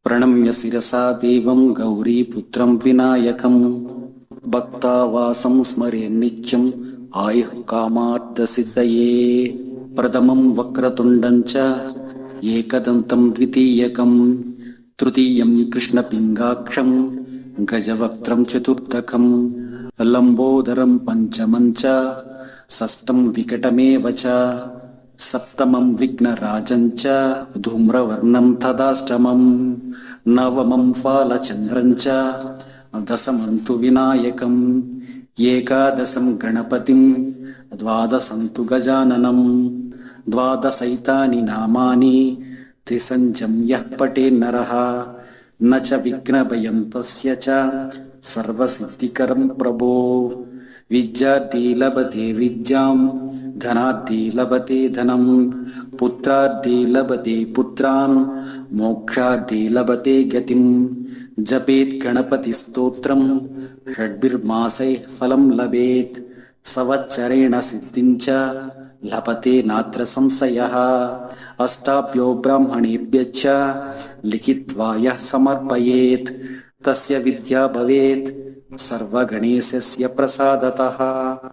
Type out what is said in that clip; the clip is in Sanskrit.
प्रणम्य शिरसा देवं गौरीपुत्रं विनायकं भक्तावासं स्मरे नित्यम् आयुः कामार्थसिद्धये। प्रथमं वक्रतुण्डं च एकदन्तं द्वितीयकं तृतीयं कृष्णपिङ्गाक्षं गजवक्त्रं चतुर्थकं लम्बोदरं पञ्चमं च षष्ठं विकटमेव च सप्तमं विघ्नराजं च धूम्रवर्णं तदाष्टमं नवमं फालचन्द्रं च दशमं तु विनायकम् एकादशं गणपतिं द्वादशं तु गजाननं द्वादशैतानि नामानि त्रिसञ्जं यः पठेन्नरः न च विघ्नभयं तस्य च सर्वसिद्धिकरं प्रभो। विद्यार्थी लभते विद्यां धनार्थी लभते धनं पुत्रार्थी लभते पुत्रान् मोक्षार्थी लभते गतिं। जपेत् गणपति स्तोत्रं षड्भिर्मासैः फलं लभेत् संवत्सरेण सिद्धिं च लभते नात्र संशयः। अष्टाभ्यो ब्राह्मणेभ्यश्च लिखित्वा यः समर्पयेत् तस्य विद्या भवेत् सर्वगणेशस्य प्रसादतः।